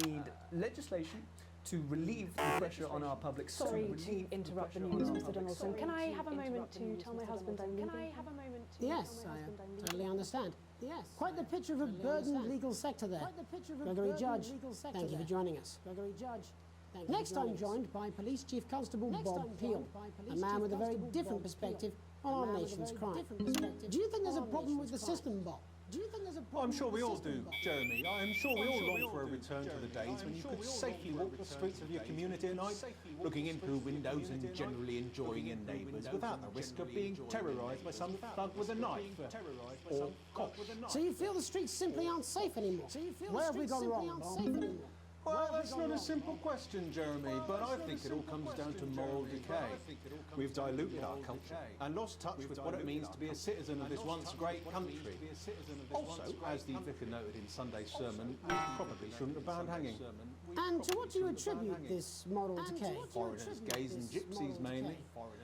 need legislation to relieve the pressure on our public Sorry to interrupt the news, Mr. Donaldson. Can I have a moment to tell my husband I'm leaving? Can I have a moment to Yes, I totally understand. Yes. Quite the picture of a burdened legal sector there. Gregory Judge, thank you for joining us. Gregory Judge. Next, I'm joined by Police Chief Constable Bob Peel, a man with a very different perspective on our nation's crime. Do you think there's a problem with the system, Bob? I'm sure we all do, Jeremy. I'm sure we all long for a return to the days when you could safely walk the streets of your community at night, looking in through windows and generally enjoying your neighbours without the risk of being terrorised by some thug with a knife or cop. So you feel the streets simply aren't safe anymore? Where have we gone wrong, Bob? Well, that's not a simple question, Jeremy, but I think it all comes down to moral decay. We've diluted our culture and lost touch with what it means to be a citizen of this once great country. Also, as the vicar noted in Sunday's sermon, we probably shouldn't have banned hanging. And to what do you attribute this moral decay? Foreigners, gays and gypsies mainly.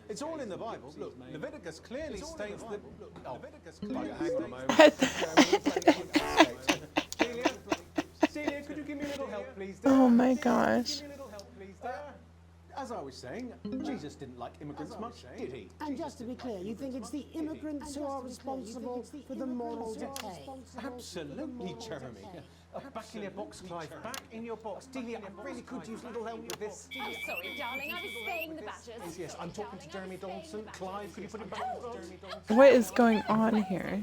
It's all in the Bible. Look, Leviticus clearly states that... Oh, hang on a moment. Celia, could you give me a little help, please? Oh my gosh. As I was saying, Jesus didn't like immigrants much, did he? And just to be clear, you think it's the immigrants who are responsible for the moral decay? Absolutely, Jeremy. Back in your box, Clive. Back in your box. Delia, I really could use a little help with this. I'm sorry, darling. I was staying the Badgers. Yes, I'm talking to Jeremy Donaldson. Clive, could you put him back in the box? What is going on here?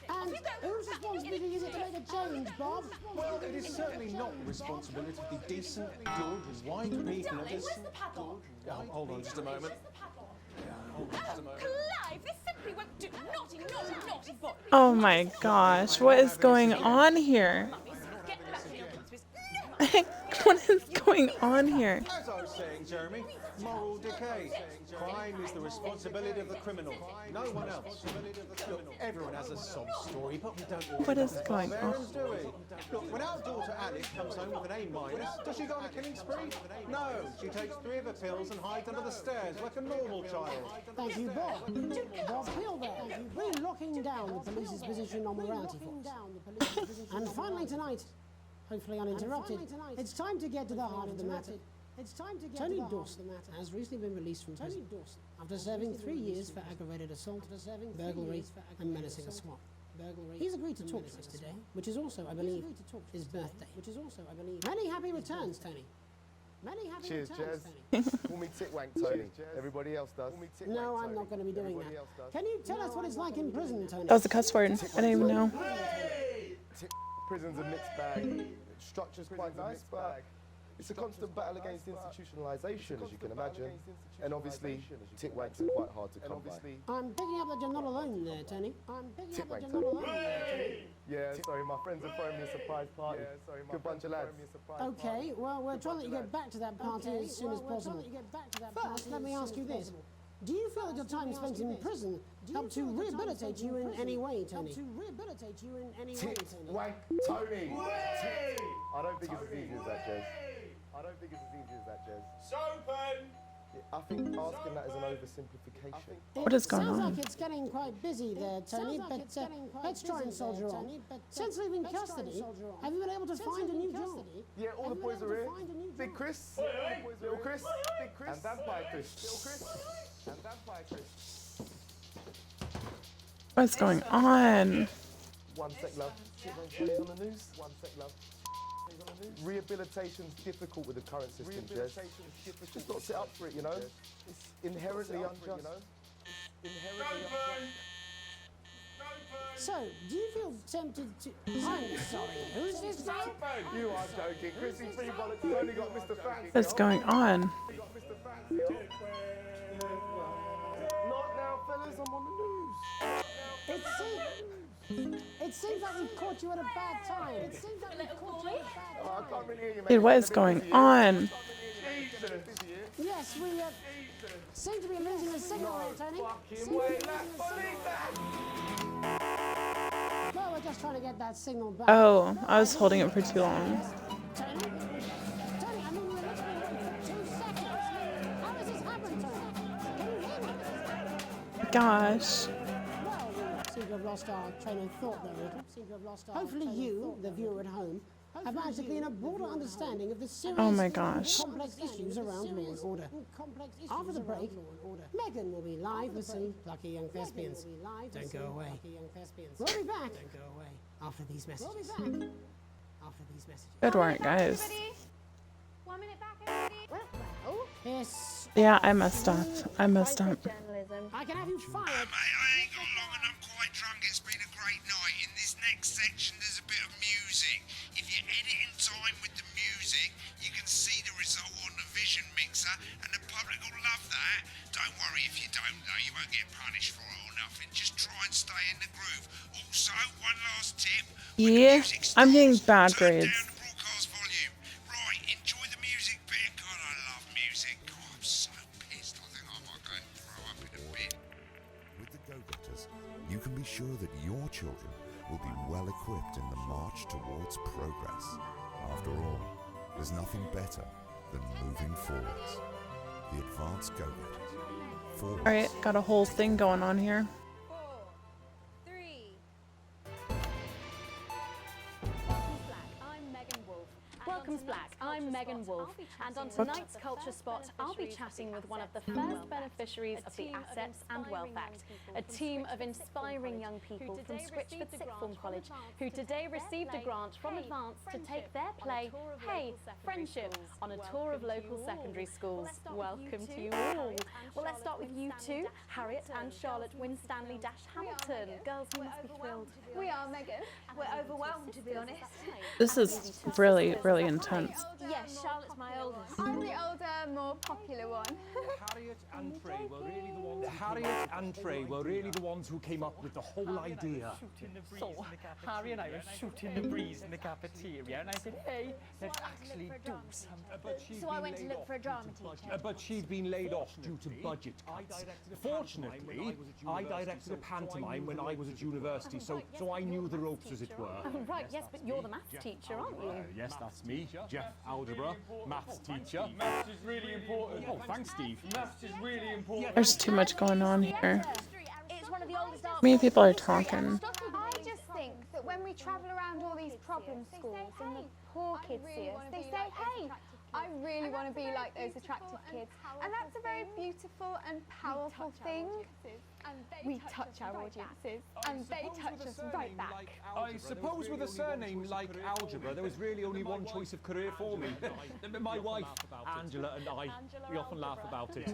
And who's responsible to use it to make a change, Bob? Well, it is certainly not the responsibility of the decent, good, white people of this... Hold on just a moment. Clive, this simply won't do. Naughty, naughty, naughty boy. Oh my gosh, what is going on here? Get back to your What is going on here? As I was saying, Jeremy, Moral decay. Crime is the responsibility of the criminal, no one else. Look, everyone has a sob story, but we don't all What is going on? barbarians, do we? Look, when our daughter Alice comes home with an A-, does she go on a killing spree? No, she takes 3 of her pills and hides under the stairs like a normal child. Thank you, Bob. Bob Hill there, re-locking down the police's position on morality force. And finally tonight, hopefully uninterrupted, it's time to get to the heart of the matter. Tony Dawson has recently been released from prison after serving 3 years for aggravated assault, burglary, and menacing a SWAT. He's agreed to talk to us today, which is also, I believe, his birthday. Many happy returns, Tony. Many happy Cheers, returns, Jez. Tony. Call me Titwank, Tony. Everybody else does. No, I'm not going to be doing that. Can you tell us what it's like in prison, Tony? That was a cuss word. I didn't even know. Prison's a mixed bag. Structure's quite nice, but it's a constant battle against institutionalisation, as you can imagine. And obviously, Titwanks are quite hard to come by. I'm picking up that you're not alone there, Tony. Yeah, sorry, my friends are throwing me a surprise party. Good bunch of lads. Okay, well, we're trying to let you get back to that party as soon as possible. First, let me ask you this. Do you feel that your time spent in prison helped to rehabilitate you in any way, Tony? Titwank Tony! I don't think it's as easy as that, Jez. Sopen! I think asking that is an oversimplification. What is going Sounds on? like it's getting quite busy there, Tony, but let's try and soldier on. Since leaving custody, have you been able to find a new job? Yeah, all the boys are here. Big Chris, Little Chris, Big Chris, and Vampire Chris. Little Chris, and Vampire Chris. What's going on? 1 sec, love. Please on the news. 1 sec, love. Rehabilitation's difficult with the current system, Jez. Just got to sit up for it, you know? It's inherently unjust. So, do you feel tempted to... I'm sorry, who's this now? You are joking. Chrissy Free Bollocks only got Mr. Fancy. What's going on? Not now, fellas, I'm on the news. It seems like we've caught you at a bad time. Oh, I can't really hear you, mate. Dude, what is going on? Yes, we seem to be losing the signal there, Tony. Well, we're just trying to get that signal back. Oh, I was holding it for too long. Tony, I mean, we were literally waiting for 2 seconds. How does this happen, Tony? Can you hear me? Gosh. Well, we seem to have lost our train of thought there, Rick. Hopefully you, the viewer at home, have managed to gain a broader understanding of the serious Oh my gosh. complex issues around law and order. After the break, Megan will be live with some lucky young thespians. Don't go away. We'll be back after these messages. Good work, guys. 1 minute back, everybody. Well, Yes. Yeah, I messed up. I can have you fired. I ain't got long and I'm quite drunk. It's been a great night. In this next section, there's a bit of music. If you edit in time with the music, you can see the result on the Vision Mixer, and the public will love that. Don't worry if you don't, though. You won't get punished for it or nothing. Just try and stay in the groove. Also, one last tip. Yeah, I'm getting bad grades. Broadcast volume. Right, enjoy the music bit. God, I love music. God, I'm so pissed. I think I might go and throw up in a bit. With the Go-Getters, you can be sure that your children will be well equipped in the march towards progress. After all, there's nothing better than moving forwards. The Advanced Go-Getters. Forwards. Alright, got a whole thing going on here. 4, 3. Welcome to Black. I'm Megan Wolf, and on tonight's Culture Spot, I'll be chatting with one of the first beneficiaries of the Assets and Wealth Act, a team of inspiring young people from Switchford Sixth Form College, who today received a grant from Advance to take their play, Hey, Friendship, on a tour of local secondary schools. Welcome to you all. Well, let's start with you two, Harriet and Charlotte Winstanley-Hamilton. Girls, you must be thrilled. We are, Megan. We're overwhelmed, to be honest. This is really, really really intense. Yes, Charlotte's my oldest. I'm the older, more popular one. Harriet and Trey were really the ones. Harriet and Trey were really the ones who came up with the whole idea. So, Harry and I were shooting the breeze in the cafeteria, and I said, hey, let's actually do something. So I went to look for a drama teacher. But she'd been laid off due to budget cuts. Fortunately, I directed a pantomime when I was at university, so I knew the ropes, as it were. Right, yes, but you're the maths teacher, aren't you? Yes, that's me, Jeff Algebra, maths teacher. Maths is really important. Oh, thanks, Steve. Maths is really important. There's too much going on here. It's one of the oldest art Many people are talking. I just think that when we travel around all these problem schools and the poor kids see us, they say, hey, I really want to be like those attractive kids. And that's a very beautiful and powerful thing. We touch our audiences and they touch us right back. I suppose with a surname like Algebra, there was really only one choice of career for me. My wife, Angela, and I, we often laugh about it.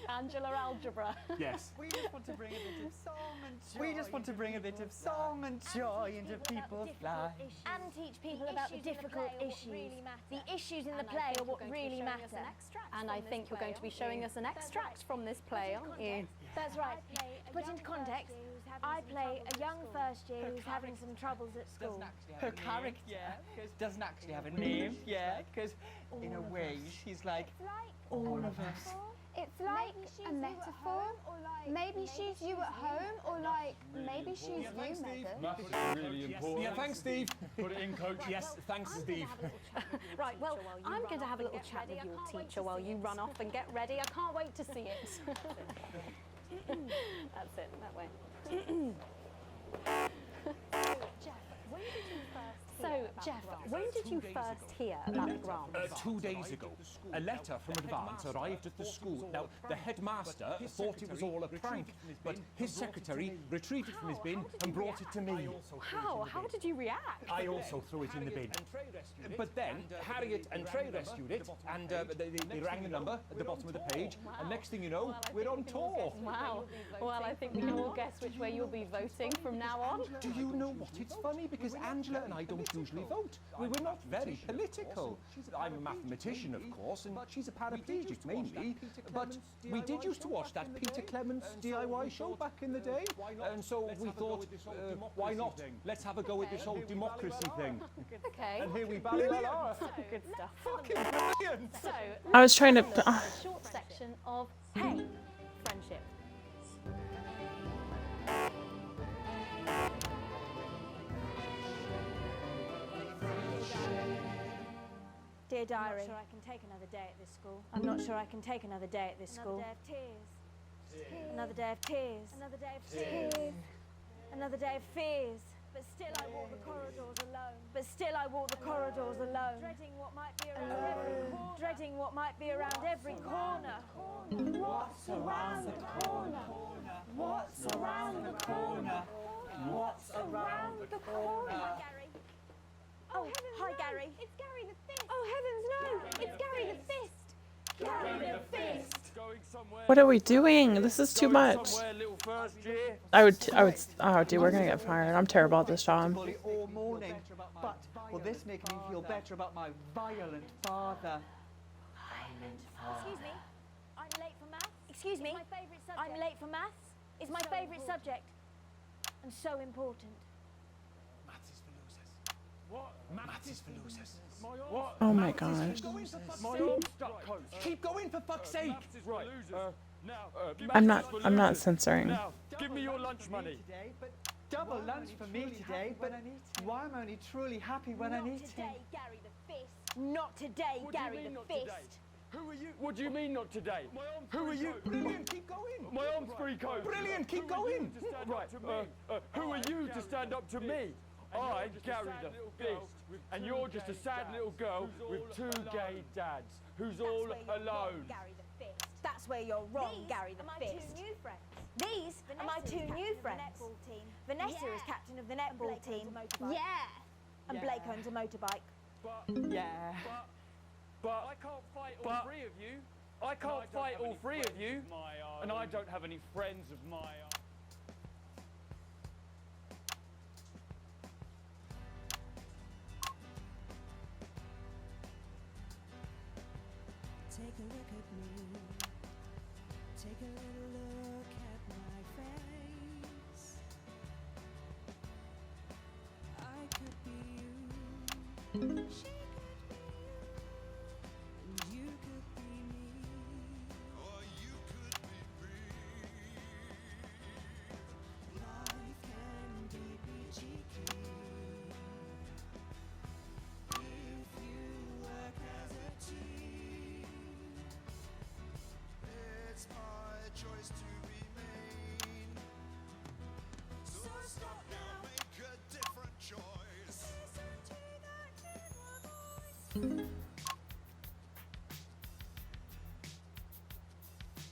Angela Algebra. Yes. We just want to bring a bit of song and joy. We just want to bring a bit of song and joy into people's lives. And teach people about the difficult issues. The issues in the play are what really matter. And I think you're going to be showing us an extract from this play, aren't you? That's right. To put into context, I play a young first year who's having some troubles at school. Her character doesn't actually have a name, because in a way she's like all of us. It's like a metaphor. Maybe she's you at home, or like maybe she's you, Megan. Maths is really important. Yeah, thanks, Steve. Put it in, Coach. Yes, thanks, Steve. Right, well, I'm going to have a little chat with your teacher while you run off and get ready. I can't wait to see it. That's it, that way. Jeff, when did you first hear about the grant? 2 days ago, a letter from Advance arrived at the school. Now, the headmaster thought it was all a prank, but his secretary retrieved it from his bin and brought it to me. How? How did you react? I also threw it in the bin. But then, Harriet and Trey rescued it, and they rang the number at the bottom of the page, and next thing you know, we're on tour. Wow. Well, I think we can all guess which way you'll be voting from now on. Do you know what? It's funny, because Angela and I don't usually vote. We're not very political. I'm a mathematician, of course, and she's a paraplegic mainly, but we did used to watch that Peter Clements DIY show back in the day, and so we thought, why not? Let's have a go at this whole democracy thing. Okay. And here we bally-la-la. Good stuff. Fucking brilliant! So, I was trying to... a short section of Hey, Friendship. Dear Diary, I'm not sure I can take another day at this school. I'm not sure I can take another day at this school. Another day of tears. Another day of tears. Another day of fears. But still I walk the corridors alone. But still I walk the corridors alone. Dreading what might be around every corner. Dreading what might be around every corner. What's around the corner? What's around the corner? What's around the corner? Oh, hi, Gary. It's Gary the Fist. Oh, heavens, no. It's Gary the Fist. Gary the Fist. What are we doing? This is too much. I would, oh dude, we're gonna get fired. I'm terrible at this job. All morning, but will this make me feel better about my violent father? Excuse me. I'm late for maths. Excuse me. I'm late for maths. It's my favourite subject. And so important. What? Maths is for losers. What? Oh my gosh. My arm's stuck, Coach. Keep going, for fuck's sake. Right. I'm not censoring. Now, give me your lunch money. But double lunch for me today, but why I'm only truly happy when I eat it. Not today, Gary the Fist. Not today, Gary the Fist. Who are you? What do you mean not today? Who are you? Brilliant, keep going. My arm's free, Coach. Brilliant, keep going. Right. Who are you to stand up to me? I, Gary the Fist, and you're just a sad little girl with two gay dads who's all alone. Gary the Fist. That's where you're wrong, Gary the Fist. These are my two new friends. Vanessa is captain of the netball team. Yeah. And Blake owns a motorbike. But I can't fight all three of you. I can't fight all three of you, and I don't have any friends of my own.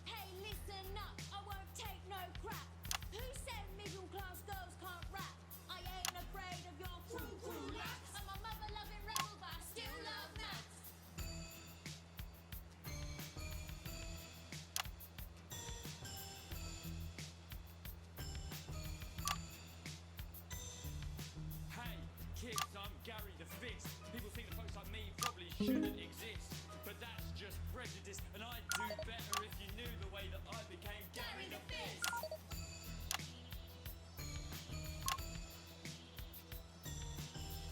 Hey, listen up, I won't take no crap. Who said middle class girls can't rap? I ain't afraid of your cruel laps. I'm a mother loving rebel, but I still love maths. Hey, kids, I'm Gary the Fist. People think that folks like me probably shouldn't exist, but that's just prejudice, and I'd do better if you knew the way that I became Gary the Fist.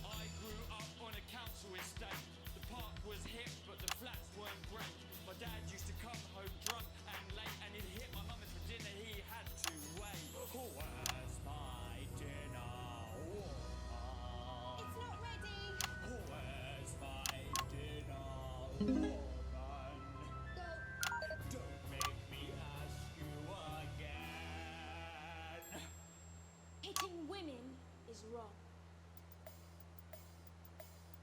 I grew up on a council estate. The park was hip, but the flats weren't great. My dad used to come home drunk and late, and he'd hit my mum for dinner. He had to wait. Where's my dinner? It's not ready. Where's my dinner? Woman? Don't make me ask you again. Hitting women is wrong.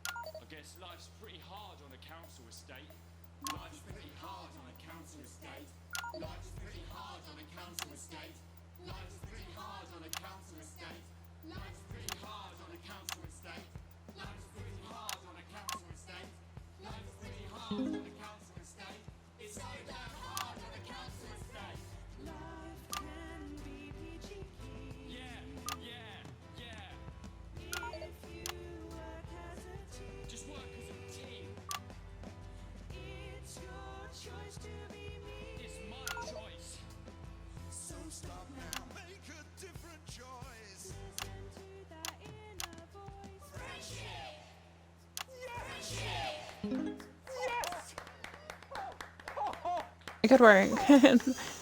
I guess life's pretty hard on a council estate. Life's pretty hard on a council estate. Life's pretty hard on a council estate. Life's pretty hard on a council estate. Life's pretty hard on a council estate. Life's pretty hard on a council estate. Life's pretty hard on a council estate. It's so damn hard on a council estate. Life can be peachy keen. Yeah. If you work as a team. Just work as a team. It's your choice to be me. It's my choice. So stop now, make a different choice. Listen to that inner voice. Friendship! Friendship! Yes! Good work.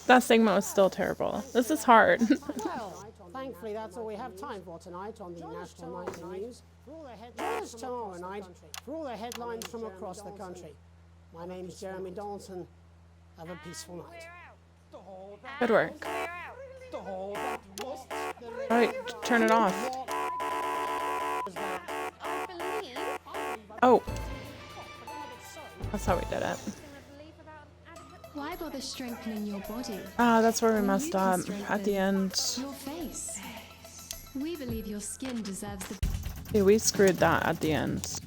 That segment was still terrible. This is hard. Well, thankfully that's all we have time for tonight on the National Nightly News. Join us tomorrow night for all the headlines from across the country. My name's Jeremy Dalton. Have a peaceful night. Good work. Alright, turn it off. Oh. That's how we did it. Why bother strengthening your body? Ah, that's where we when messed you can up strengthen at the end. Your face. We believe your skin deserves the. Yeah, we screwed that at the end.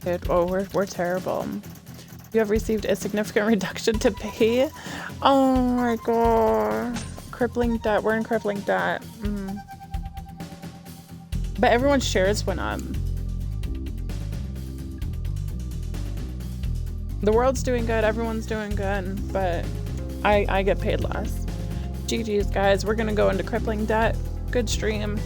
Dude, oh, we're terrible. You have received a significant reduction to pay. Oh my god. Crippling debt. We're in crippling debt. But everyone's shares went up. The world's doing good, everyone's doing good, but I get paid less. GG's guys, we're gonna go into crippling debt. Good stream.